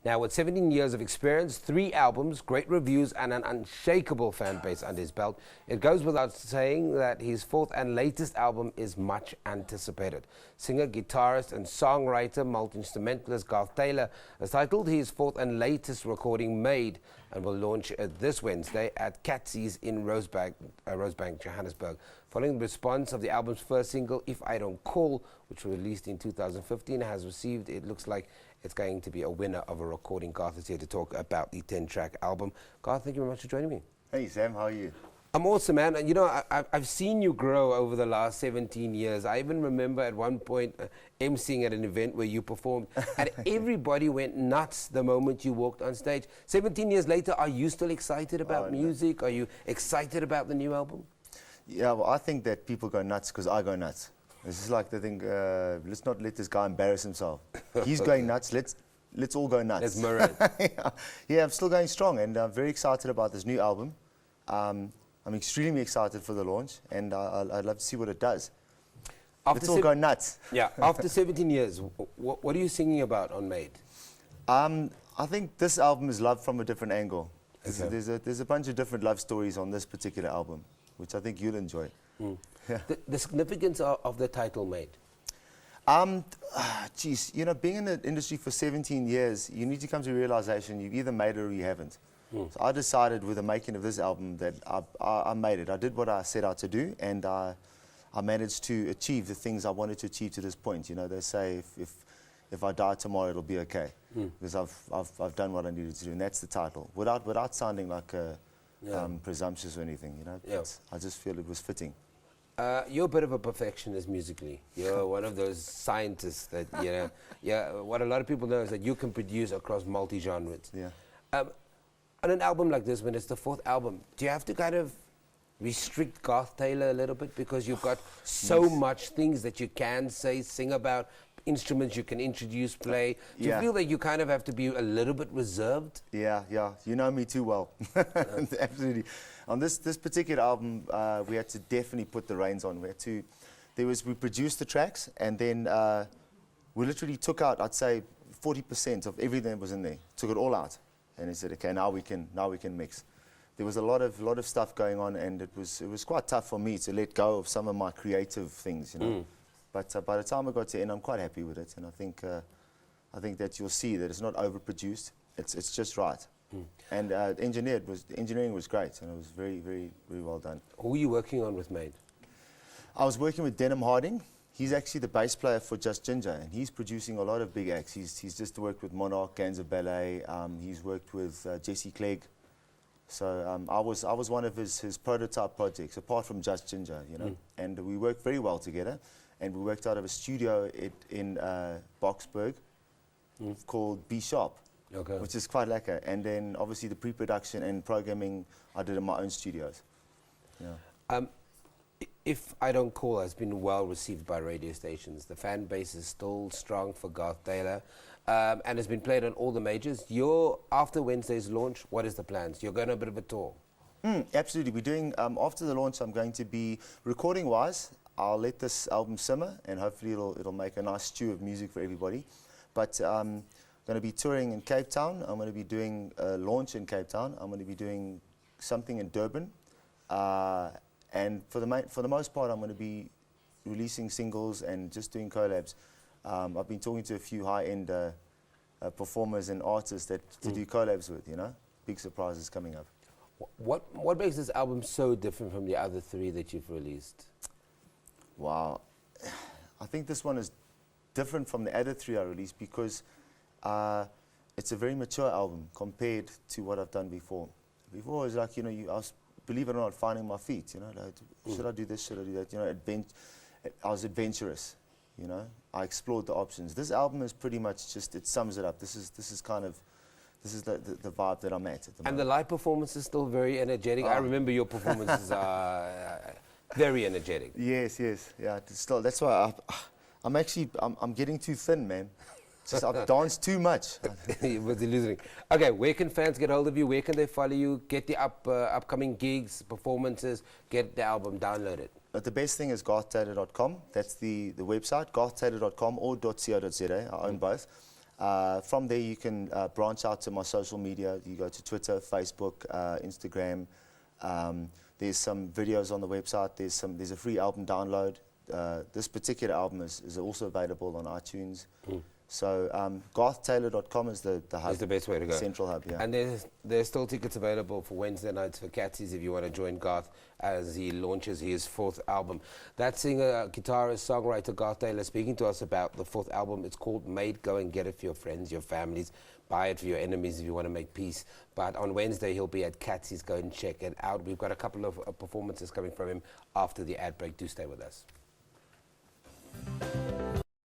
Now, with 17 years of experience, 3 albums, great reviews, and an unshakable fan base under his belt, it goes without saying that his 4th and latest album is much anticipated. Singer, guitarist, and songwriter, multi-instrumentalist Garth Taylor has titled his 4th and latest recording Made, and will launch this Wednesday at Katzy's in Rosebank, Johannesburg. Following the response of the album's first single, If I Don't Call, which was released in 2015, has received, it looks like it's going to be a winner of a recording. Garth is here to talk about the 10-track album. Garth, thank you very much for joining me. Hey Sam, how are you? I'm awesome, man. And you know, I've seen you grow over the last 17 years. I even remember at one point emceeing at an event where you performed, and everybody went nuts the moment you walked on stage. 17 years later, are you still excited about music? No. Are you excited about the new album? Yeah, well, I think that people go nuts because I go nuts. This is like the thing, let's not let this guy embarrass himself. He's going nuts, let's all go nuts. Let's mirror it. Yeah, I'm still going strong, and I'm very excited about this new album. I'm extremely excited for the launch, and I'd love to see what it does. Let's all go nuts. Yeah, after 17 years, what are you singing about on Made? I think this album is love from a different angle. Okay. There's a bunch of different love stories on this particular album, which I think you'll enjoy. Mm. Yeah. The significance of the title Made? Geez, you know, being in the industry for 17 years, you need to come to a realization you've either made it or you haven't. So I decided with the making of this album that I made it. I did what I set out to do, and I managed to achieve the things I wanted to achieve to this point. You know, they say if I die tomorrow, it'll be okay, because I've done what I needed to do, and that's the title. Without sounding like presumptuous or anything, you know. Yeah. I just feel it was fitting. You're a bit of a perfectionist musically. You're one of those scientists that, you know, what a lot of people know is that you can produce across multi-genres. Yeah. On an album like this, when it's the 4th album, do you have to kind of restrict Garth Taylor a little bit because you've got so much things that you can say, sing about, instruments you can introduce, play? Do you feel that you kind of have to be a little bit reserved? Yeah. You know me too well. Absolutely. On this particular album, we had to definitely put the reins on. We produced the tracks, and then we literally took out, I'd say, 40% of everything that was in there. Took it all out. And he said, okay, now we can mix. There was a lot of stuff going on, and it was quite tough for me to let go of some of my creative things, you know. But by the time I got to the end, I'm quite happy with it, and I think that you'll see that it's not overproduced. It's just right. And the engineering was great, and it was very, very, very well done. Who were you working on with Made? I was working with Denham Harding. He's actually the bass player for Just Ginger, and he's producing a lot of big acts. He's just worked with Monarch, Ganza Ballet. He's worked with Jesse Clegg. So I was one of his prototype projects, apart from Just Ginger, you know. And we worked very well together. And we worked out of a studio in Boksburg called B Sharp, which is quite lekker. And then obviously the pre-production and programming I did in my own studios. Yeah. If I Don't Call has been well received by radio stations. The fan base is still strong for Garth Taylor, and has been played on all the majors. After Wednesday's launch, what is the plans? You're going on a bit of a tour. Absolutely. We're doing, after the launch, I'm going to be, recording-wise, I'll let this album simmer, and hopefully it'll make a nice stew of music for everybody. But I'm going to be touring in Cape Town. I'm going to be doing a launch in Cape Town. I'm going to be doing something in Durban. And for the most part, I'm going to be releasing singles and just doing collabs. I've been talking to a few high-end performers and artists to do collabs with, you know. Big surprises coming up. What makes this album so different from the other 3 that you've released? Wow. I think this one is different from the other 3 I released because it's a very mature album compared to what I've done before. Before it was like, you know, I was, believe it or not, finding my feet, you know, like, should I do this, should I do that, you know, I was adventurous, you know, I explored the options. This album is pretty much just, it sums it up. This is the vibe that I'm at the moment. And the live performance is still very energetic. I remember your performances are very energetic. Yes, yeah, still, that's why I'm getting too thin, man. Just I've danced too much. It was illusory. Okay, where can fans get hold of you? Where can they follow you? Get the upcoming gigs, performances, get the album downloaded. But the best thing is garthtaylor.com. That's the website, garthtaylor.com or .co.za. I own both. From there, you can branch out to my social media. You go to Twitter, Facebook, Instagram. There's some videos on the website. There's a free album download. This particular album is also available on iTunes. So garthtaylor.com is the hub. Is the best way to go. Central hub, yeah. And there's still tickets available for Wednesday nights for Katzy's if you want to join Garth as he launches his 4th album. That singer, guitarist, songwriter Garth Taylor speaking to us about the 4th album. It's called Made. Go and get it for your friends, your families. Buy it for your enemies if you want to make peace. But on Wednesday, he'll be at Katzy's. Go and check it out. We've got a couple of performances coming from him after the ad break. Do stay with us.